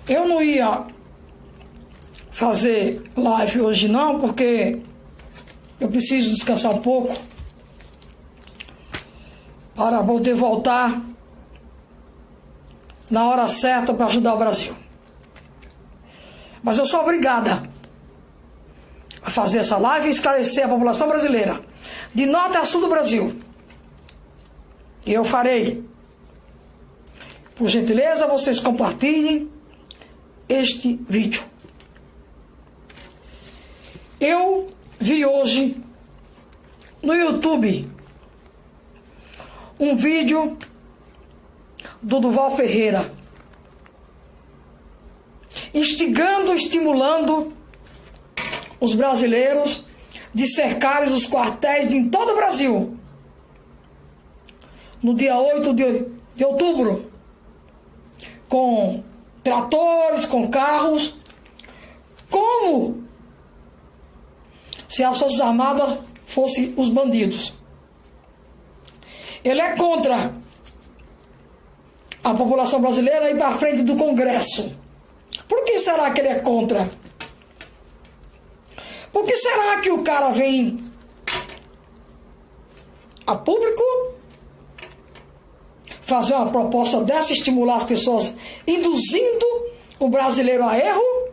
Eu não ia fazer live hoje não, porque eu preciso descansar um pouco para poder voltar na hora certa para ajudar o Brasil. Mas eu sou obrigada a fazer essa live e esclarecer a população brasileira, de norte a sul do Brasil. E eu farei. Por gentileza, vocês compartilhem este vídeo. Eu vi hoje no YouTube um vídeo do Duval Ferreira instigando, estimulando os brasileiros de cercarem os quartéis em todo o Brasil no dia 8 de outubro, com tratores, com carros, como se as Forças Armadas fossem os bandidos. Ele é contra a população brasileira ir para frente do Congresso. Por que será que ele é contra? Por que será que o cara vem a público fazer uma proposta dessa, estimular as pessoas, induzindo o brasileiro a erro,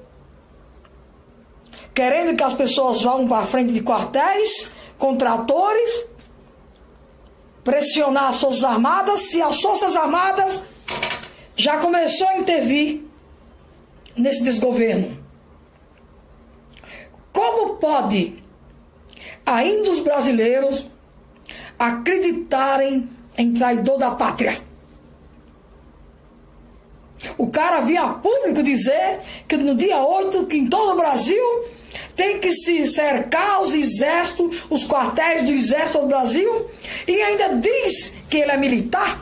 querendo que as pessoas vão para frente de quartéis, com tratores, pressionar as Forças Armadas, se as Forças Armadas já começou a intervir nesse desgoverno? Como pode ainda os brasileiros acreditarem em traidor da pátria? O cara vinha a público dizer que no dia 8, que em todo o Brasil tem que se cercar os exércitos, os quartéis do exército do Brasil, e ainda diz que ele é militar.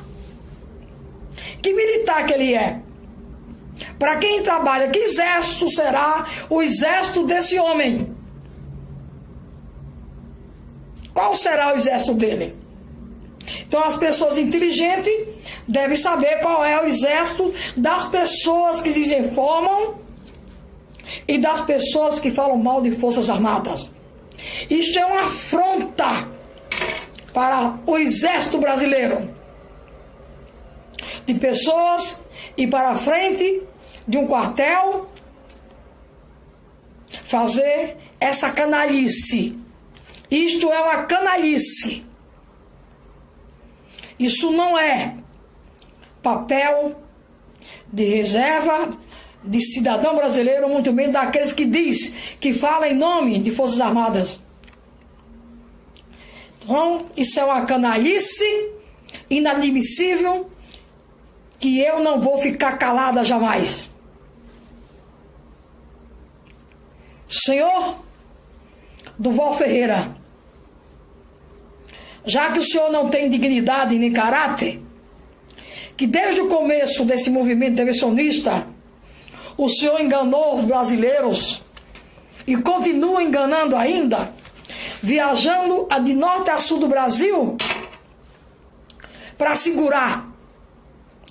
Que militar que ele é? Para quem trabalha, que exército será o exército desse homem? Qual será o exército dele? Então as pessoas inteligentes devem saber qual é o exército das pessoas que desinformam e das pessoas que falam mal de Forças Armadas. Isto é uma afronta para o exército brasileiro, de pessoas ir para a frente de um quartel fazer essa canalice. Isto é uma canalice. Isso não é papel de reserva de cidadão brasileiro, muito menos daqueles que diz que fala em nome de Forças Armadas. Então, isso é uma canalice inadmissível, que eu não vou ficar calada jamais. Senhor Duval Ferreira, já que o senhor não tem dignidade nem caráter, que desde o começo desse movimento intervencionista o senhor enganou os brasileiros e continua enganando ainda, viajando de norte a sul do Brasil para segurar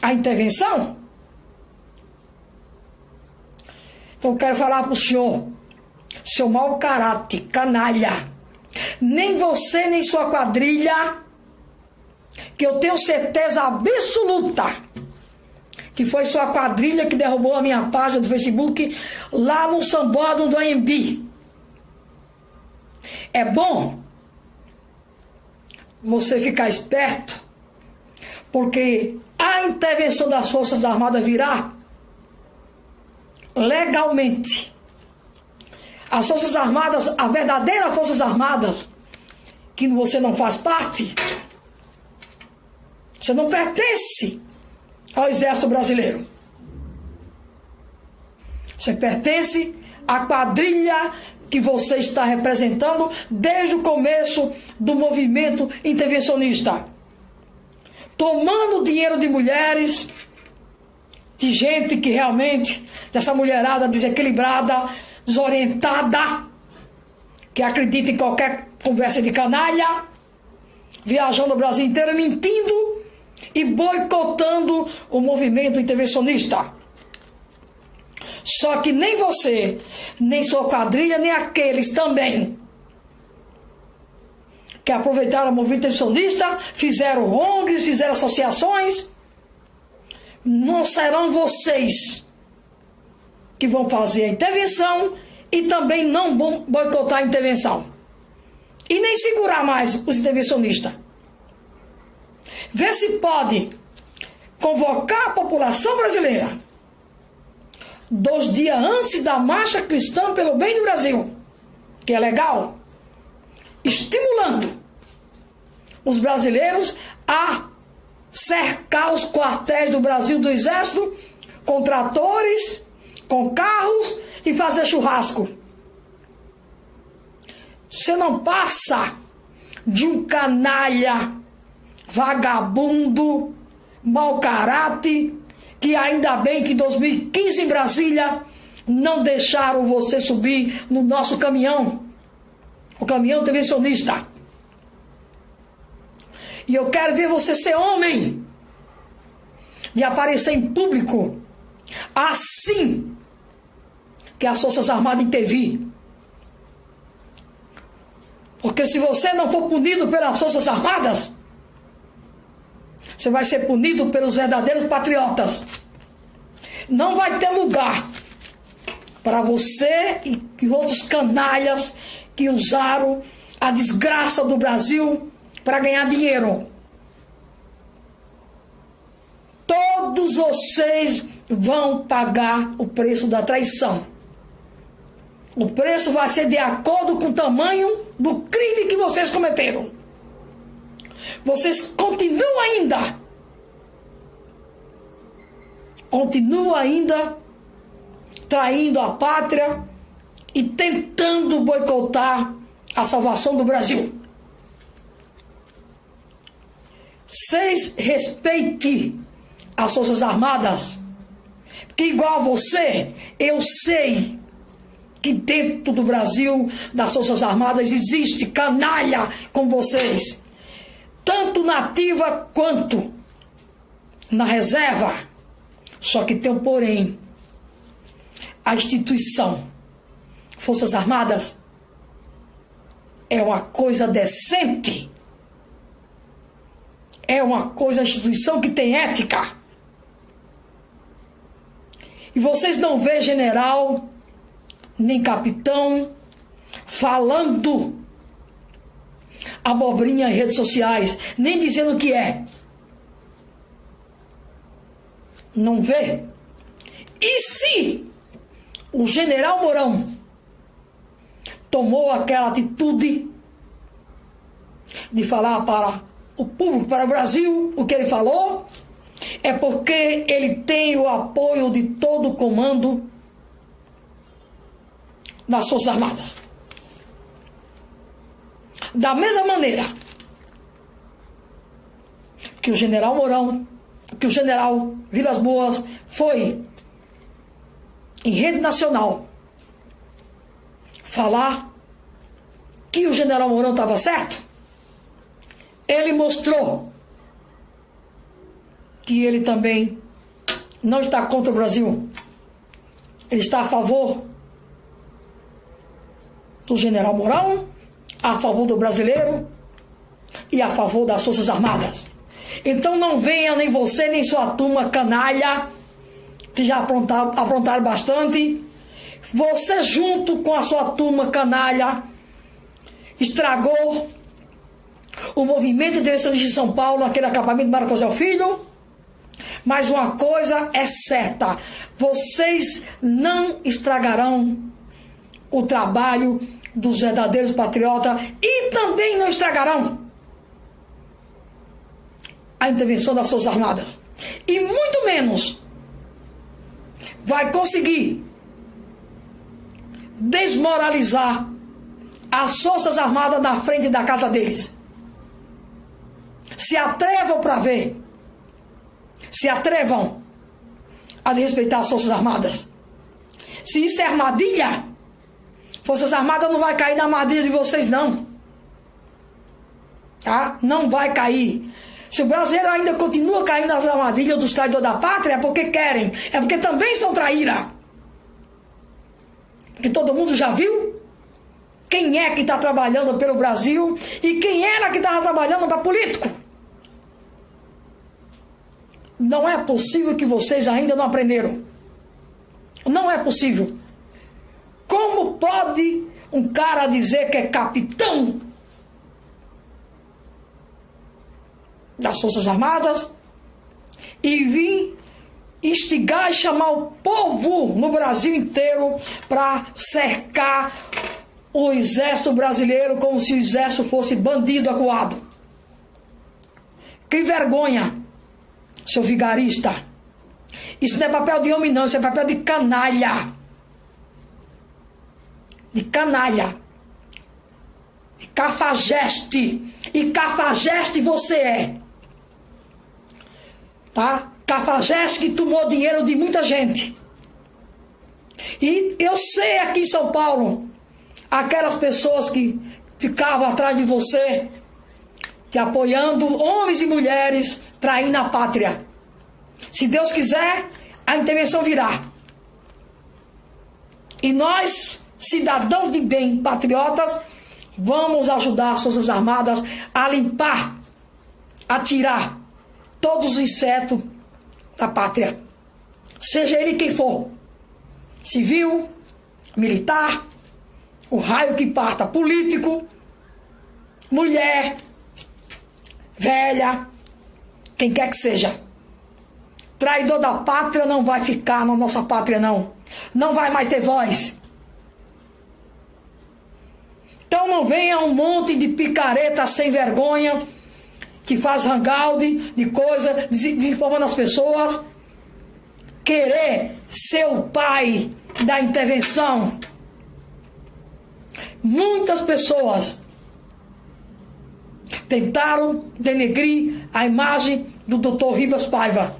a intervenção. Então eu quero falar para o senhor, seu mau caráter, canalha, nem você nem sua quadrilha, que eu tenho certeza absoluta que foi sua quadrilha que derrubou a minha página do Facebook lá no Sambódromo do Anhembi. É bom você ficar esperto, porque a intervenção das Forças Armadas virá legalmente. As Forças Armadas, a verdadeira Forças Armadas, que você não faz parte, você não pertence ao Exército Brasileiro. Você pertence à quadrilha que você está representando desde o começo do movimento intervencionista, tomando dinheiro de mulheres, de gente que realmente, dessa mulherada desequilibrada, desorientada, que acredita em qualquer conversa de canalha, viajando o Brasil inteiro, mentindo e boicotando o movimento intervencionista. Só que nem você, nem sua quadrilha, nem aqueles também que aproveitaram o movimento intervencionista, fizeram ONGs, fizeram associações, não serão vocês que vão fazer a intervenção e também não vão boicotar a intervenção. E nem segurar mais os intervencionistas. Vê se pode convocar a população brasileira 2 dias antes da Marcha Cristã pelo Bem do Brasil, que é legal, estimulando os brasileiros a cercar os quartéis do Brasil do Exército com tratores, com carros e fazer churrasco. Você não passa de um canalha, vagabundo, mau caráter, que ainda bem que em 2015 em Brasília não deixaram você subir no nosso caminhão, o caminhão intervencionista. E eu quero ver você ser homem de aparecer em público assim que as Forças Armadas intervir. Porque se você não for punido pelas Forças Armadas, você vai ser punido pelos verdadeiros patriotas. Não vai ter lugar para você e outros canalhas que usaram a desgraça do Brasil para ganhar dinheiro. Todos vocês vão pagar o preço da traição. O preço vai ser de acordo com o tamanho do crime que vocês cometeram. Vocês continuam ainda traindo a pátria e tentando boicotar a salvação do Brasil. Vocês respeitem as Forças Armadas, porque igual a você, eu sei que dentro do Brasil, das Forças Armadas, existe canalha com vocês, tanto na ativa quanto na reserva. Só que tem um porém. A instituição Forças Armadas é uma coisa decente. É uma coisa, instituição que tem ética. E vocês não vê general, nem capitão, falando abobrinha em redes sociais, nem dizendo o que é. Não vê? E se o general Mourão tomou aquela atitude de falar para o público, para o Brasil, o que ele falou, é porque ele tem o apoio de todo o comando das Forças Armadas. Da mesma maneira que o general Mourão, que o general Vilas Boas foi em rede nacional falar que o general Mourão estava certo, ele mostrou que ele também não está contra o Brasil. Ele está a favor do general Mourão, a favor do brasileiro e a favor das Forças Armadas. Então não venha nem você, nem sua turma canalha, que já aprontaram bastante. Você junto com a sua turma canalha estragou o movimento intervencionista de São Paulo, naquele acampamento de Marcosel Filho. Mas uma coisa é certa, vocês não estragarão o trabalho dos verdadeiros patriotas e também não estragarão a intervenção das Forças Armadas. E muito menos vai conseguir desmoralizar as Forças Armadas na frente da casa deles. Se atrevam para ver. Se atrevam a respeitar as Forças Armadas. Se isso é armadilha, Forças Armadas não vai cair na armadilha de vocês, não. Tá? Não vai cair. Se o brasileiro ainda continua caindo nas armadilhas dos traidores da pátria, é porque querem. É porque também são traíra. que todo mundo já viu? Quem é que está trabalhando pelo Brasil e quem era que estava trabalhando para político? Não é possível que vocês ainda não aprenderam. Não é possível. Como pode um cara dizer que é capitão das Forças Armadas e vir instigar e chamar o povo no Brasil inteiro para cercar o exército brasileiro como se o exército fosse bandido acuado? Que vergonha, seu vigarista. Isso não é papel de homem não, isso é papel de canalha. De canalha. De cafajeste. E cafajeste você é. Tá? Cafajeste que tomou dinheiro de muita gente. E eu sei aqui em São Paulo, aquelas pessoas que ficavam atrás de você, que apoiando homens e mulheres traindo a pátria. Se Deus quiser, a intervenção virá. E nós, cidadãos de bem, patriotas, vamos ajudar as Forças Armadas a limpar, a tirar todos os insetos da pátria. Seja ele quem for. Civil, militar, o raio que parta, político, mulher, velha, quem quer que seja. Traidor da pátria não vai ficar na nossa pátria, não. Não vai mais ter voz. Então não venha um monte de picareta sem vergonha que faz hangout de coisa, desinformando as pessoas, querer ser o pai da intervenção. Muitas pessoas tentaram denegrir a imagem do Dr. Ribas Paiva,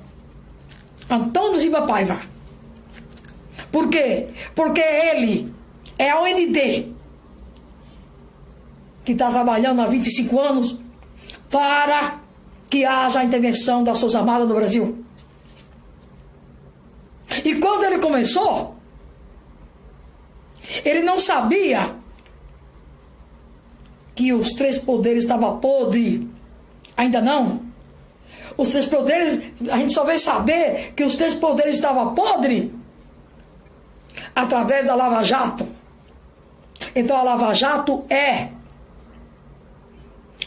Antônio Ribas Paiva. Por quê? Porque ele é a OND que está trabalhando há 25 anos para que haja a intervenção das Forças Armadas no Brasil. E quando ele começou, ele não sabia que os três poderes estavam podres. Ainda não. Os três poderes, a gente só veio saber que os três poderes estavam podres através da Lava Jato. Então a Lava Jato é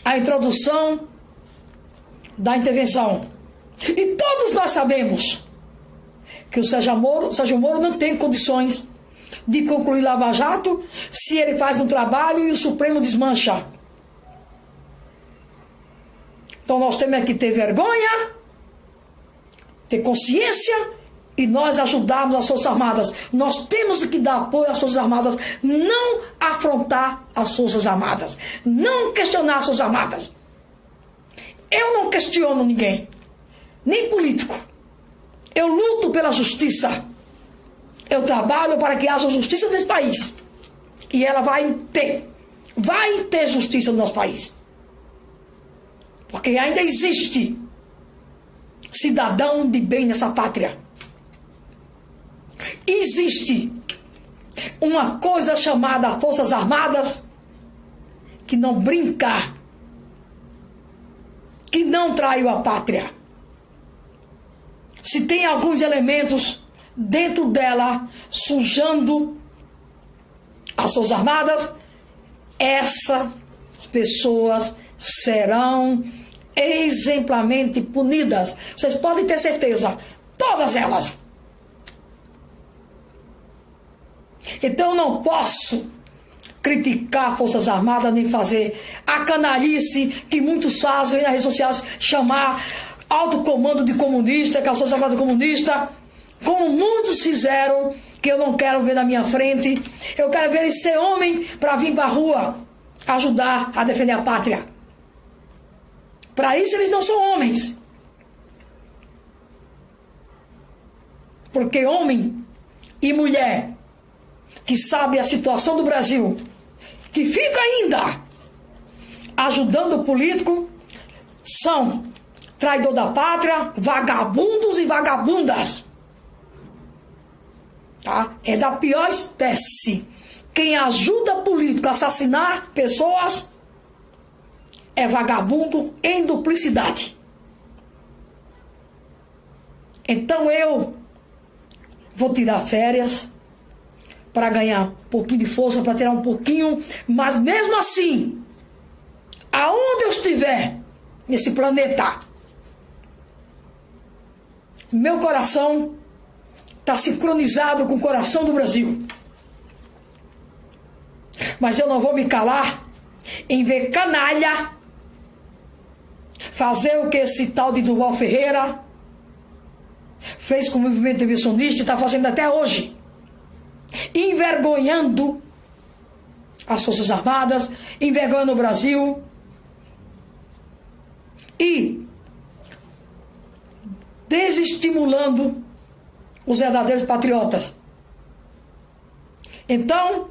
a introdução da intervenção. E todos nós sabemos que o Sérgio Moro não tem condições de concluir Lava Jato se ele faz um trabalho e o Supremo desmancha. Então nós temos que ter vergonha, ter consciência e nós ajudarmos as Forças Armadas. Nós temos que dar apoio às Forças Armadas, não afrontar as Forças Armadas, não questionar as Forças Armadas. Eu não questiono ninguém, nem político. Eu luto pela justiça. Eu trabalho para que haja justiça nesse país. E ela vai ter justiça no nosso país. Porque ainda existe cidadão de bem nessa pátria. Existe uma coisa chamada Forças Armadas que não brinca, que não traiu a pátria. Se tem alguns elementos dentro dela sujando as Forças Armadas, essas pessoas serão exemplarmente punidas. Vocês podem ter certeza, todas elas. Então eu não posso criticar Forças Armadas nem fazer a canalice que muitos fazem nas redes sociais, chamar alto comando de comunista, que a Força Armada comunista, como muitos fizeram, que eu não quero ver na minha frente. Eu quero ver eles ser homem para vir para a rua ajudar a defender a pátria. Para isso eles não são homens. Porque homem e mulher que sabe a situação do Brasil, que fica ainda ajudando o político, são traidor da pátria, vagabundos e vagabundas. tá? É da pior espécie. Quem ajuda político a assassinar pessoas é vagabundo em duplicidade. Então eu vou tirar férias para ganhar um pouquinho de força, para tirar um pouquinho, mas mesmo assim, aonde eu estiver nesse planeta, meu coração está sincronizado com o coração do Brasil. Mas eu não vou me calar em ver canalha fazer o que esse tal de Durval Ferreira fez com o movimento intervencionista e está fazendo até hoje, envergonhando as Forças Armadas, envergonhando o Brasil e desestimulando os verdadeiros patriotas. Então,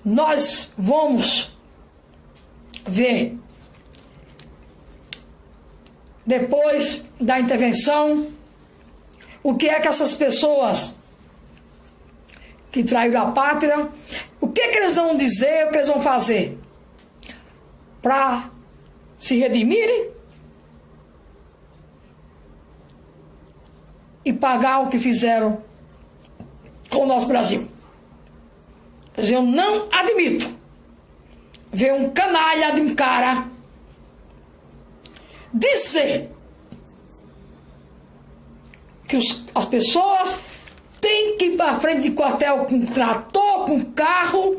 nós vamos ver, depois da intervenção, o que é que essas pessoas que traíram a pátria, o que é que eles vão dizer, o que eles vão fazer para se redimirem e pagar o que fizeram com o nosso Brasil. Eu não admito ver um canalha de um cara dizer que as pessoas têm que ir para frente de quartel com trator, com carro,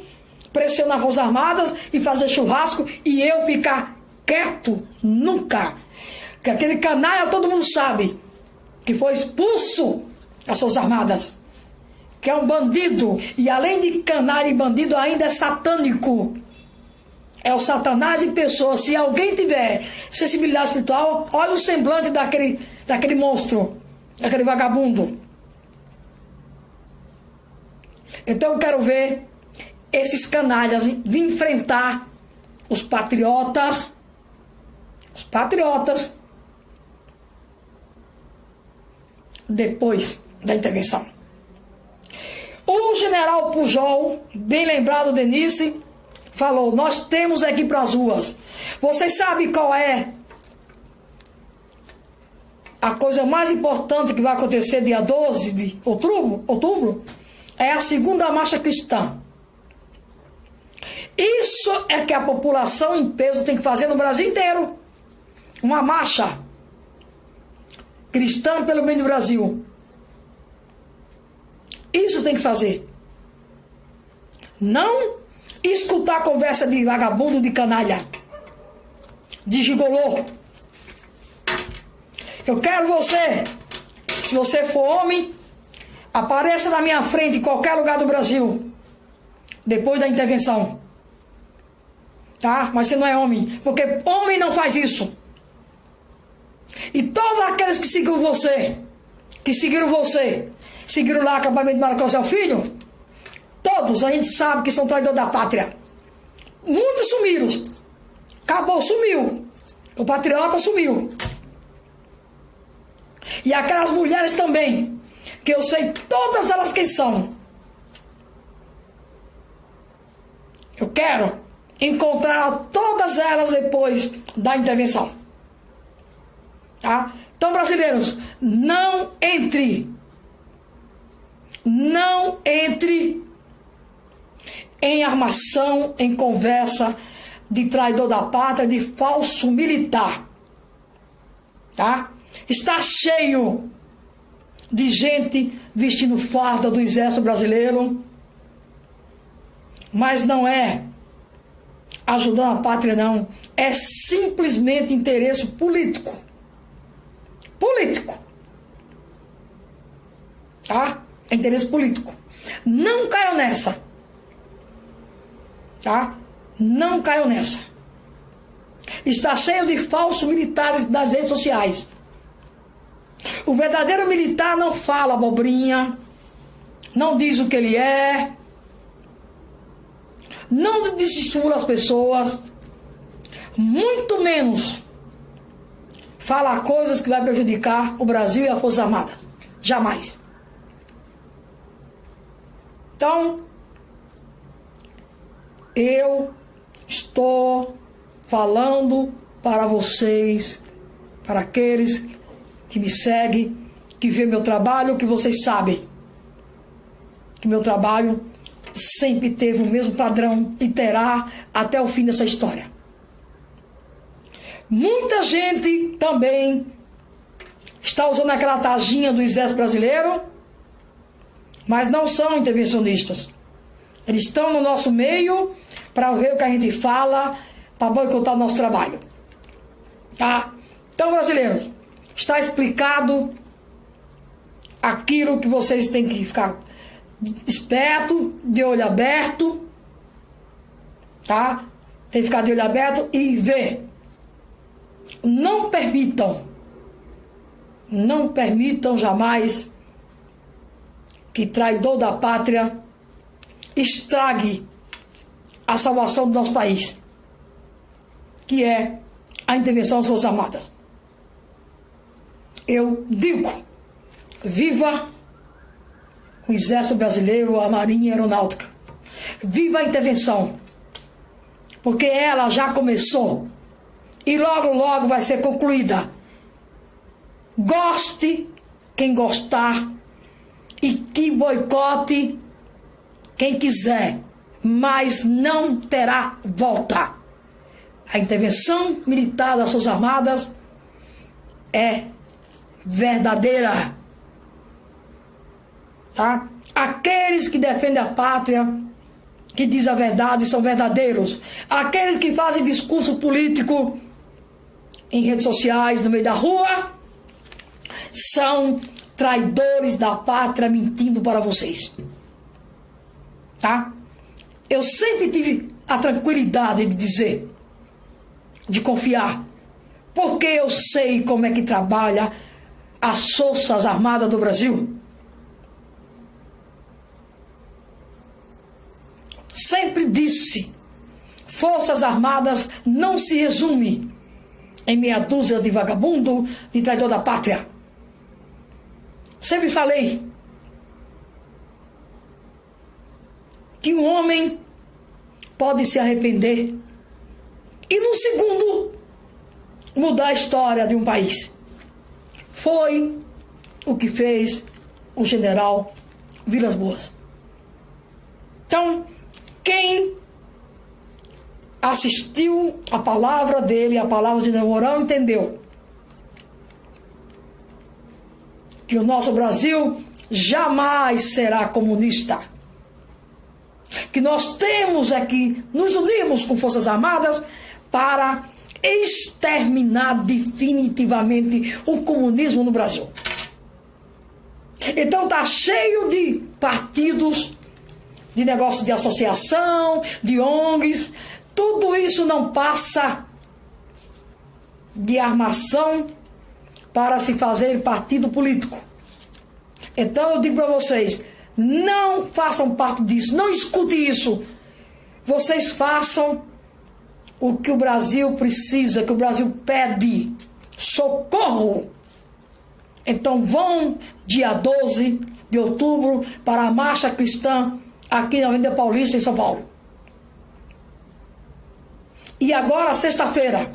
pressionar as Forças Armadas e fazer churrasco e eu ficar quieto. Nunca. Que aquele canalha todo mundo sabe que foi expulso das Forças Armadas, que é um bandido, e além de canalha e bandido ainda é satânico. É o Satanás em pessoa. Se alguém tiver sensibilidade espiritual, olha o semblante daquele monstro, daquele vagabundo. Então eu quero ver esses canalhas vir enfrentar os patriotas, depois da intervenção. O general Pujol, bem lembrado, Denise, falou: nós temos aqui para as ruas. Vocês sabem qual é a coisa mais importante que vai acontecer dia 12 de outubro? É a segunda marcha cristã. Isso é que a população em peso tem que fazer no Brasil inteiro. Uma marcha cristã pelo bem do Brasil. Isso tem que fazer. Não escutar a conversa de vagabundo, de canalha, de gigolô. Eu quero você, se você for homem, apareça na minha frente em qualquer lugar do Brasil, depois da intervenção. Tá? Mas você não é homem, porque homem não faz isso. E todos aqueles que seguiram você, seguiram lá o acampamento de Maracó, filho, todos a gente sabe que são traidores da pátria. Muitos sumiram. Acabou, sumiu. O patriota sumiu. E aquelas mulheres também, que eu sei todas elas quem são. Eu quero encontrar todas elas depois da intervenção. Tá? Então, brasileiros, não entre em armação, em conversa de traidor da pátria, de falso militar. Tá? Está cheio de gente vestindo farda do exército brasileiro, mas não é ajudando a pátria, não. É simplesmente interesse político. Tá? É interesse político. Não caiam nessa. Tá? Não caiam nessa. Está cheio de falsos militares das redes sociais. O verdadeiro militar não fala abobrinha, não diz o que ele é, não desestimula as pessoas, muito menos fala coisas que vai prejudicar o Brasil e a Força Armada. Jamais. Então, eu estou falando para vocês, para aqueles que me seguem, que vê meu trabalho, que vocês sabem que meu trabalho sempre teve o mesmo padrão e terá até o fim dessa história. Muita gente também está usando aquela taginha do Exército Brasileiro, mas não são intervencionistas. Eles estão no nosso meio para ver o que a gente fala, para boicotar o nosso trabalho. Tá? Então, brasileiros, está explicado aquilo que vocês têm que ficar esperto, de olho aberto, tá? Tem que ficar de olho aberto e ver. Não permitam jamais que traidor da pátria estrague a salvação do nosso país, que é a intervenção das Forças Armadas. Eu digo, viva o Exército Brasileiro, a Marinha e a Aeronáutica. Viva a intervenção, porque ela já começou e logo, logo vai ser concluída. Goste quem gostar e que boicote quem quiser, mas não terá volta. A intervenção militar das Forças Armadas é verdadeira. Tá? Aqueles que defendem a pátria, que dizem a verdade, são verdadeiros. Aqueles que fazem discurso político em redes sociais, no meio da rua, são traidores da pátria, mentindo para vocês. Tá? Eu sempre tive a tranquilidade de dizer, de confiar, porque eu sei como é que trabalha as Forças Armadas do Brasil. Sempre disse, Forças Armadas não se resume em meia dúzia de vagabundo, de traidor da pátria. Sempre falei que um homem pode se arrepender e num segundo mudar a história de um país. Foi o que fez o general Vilas Boas. Então, quem assistiu a palavra dele, a palavra de Mourão, entendeu que o nosso Brasil jamais será comunista. Que nós temos é que nos unirmos com Forças Armadas para exterminar definitivamente o comunismo no Brasil. Então está cheio de partidos, de negócio de associação, de ONGs. Tudo isso não passa de armação para se fazer partido político. Então eu digo para vocês, não façam parte disso, não escute isso. Vocês façam o que o Brasil precisa, que o Brasil pede, socorro. Então vão dia 12 de outubro para a Marcha Cristã aqui na Avenida Paulista, em São Paulo. E agora, sexta-feira,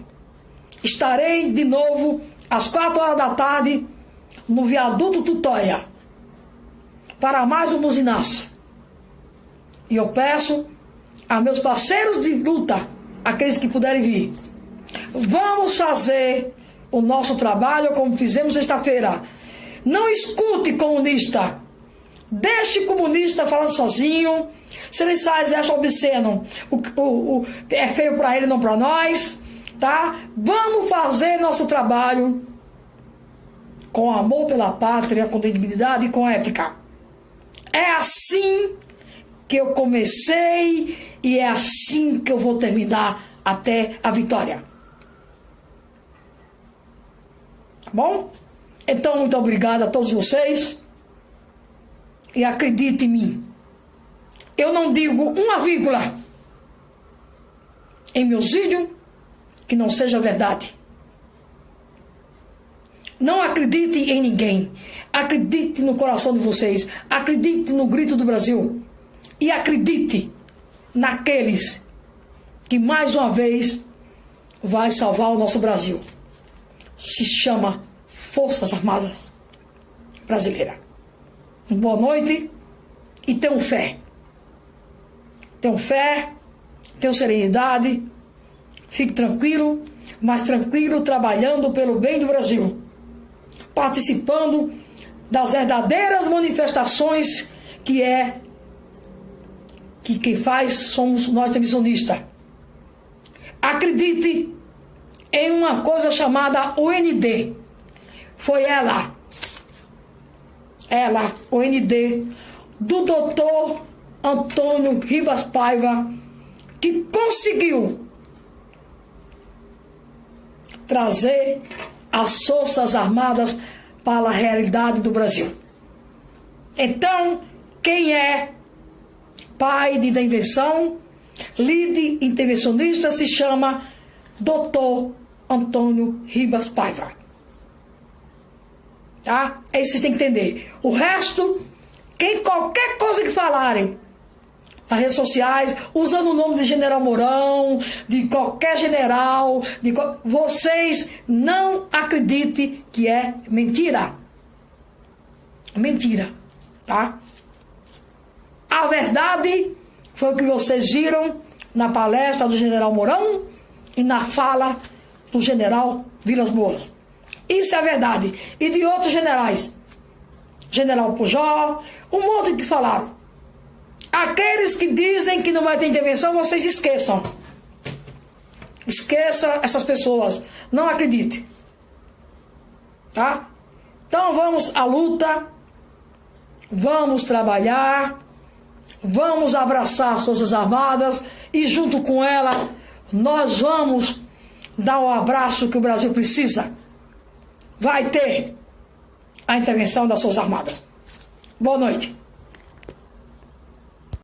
estarei de novo às 4 horas da tarde no Viaduto Tutóia para mais um buzinaço. E eu peço a meus parceiros de luta, aqueles que puderem vir, vamos fazer o nosso trabalho como fizemos sexta-feira. Não escute comunista. Deixe comunista falando sozinho. Se ele faz essa obsceno, é feio para ele, não para nós, tá? Vamos fazer nosso trabalho com amor pela pátria, com dignidade e com ética. É assim que eu comecei e é assim que eu vou terminar até a vitória. Tá bom? Então, muito obrigado a todos vocês e acredite em mim. Eu não digo uma vírgula em meus vídeos que não seja verdade. Não acredite em ninguém. Acredite no coração de vocês. Acredite no grito do Brasil. e acredite naqueles que mais uma vez vai salvar o nosso Brasil. Se chama Forças Armadas Brasileiras. Boa noite e tenham fé. Tenham fé, tenham serenidade, fique tranquilo, mas tranquilo trabalhando pelo bem do Brasil, participando das verdadeiras manifestações que quem faz somos nós televisionistas. Acredite em uma coisa chamada UND. Foi ela, UND, do doutor Antônio Ribas Paiva, que conseguiu trazer as Forças Armadas para a realidade do Brasil. Então, quem é pai da invenção, líder intervencionista, se chama Dr. Antônio Ribas Paiva. Tá? Aí vocês têm que entender. O resto, qualquer coisa que falarem nas redes sociais, usando o nome de General Mourão, de qualquer general, vocês não acreditem que é mentira. Mentira, tá? A verdade foi o que vocês viram na palestra do General Mourão e na fala do General Vilas Boas. Isso é a verdade. E de outros generais. General Pujol, um monte que falaram. Aqueles que dizem que não vai ter intervenção, vocês esqueçam. Esqueça essas pessoas. Não acredite. Tá? Então vamos à luta. Vamos trabalhar. Vamos abraçar as Forças Armadas. E junto com ela, nós vamos dar o abraço que o Brasil precisa. Vai ter a intervenção das Forças Armadas. Boa noite.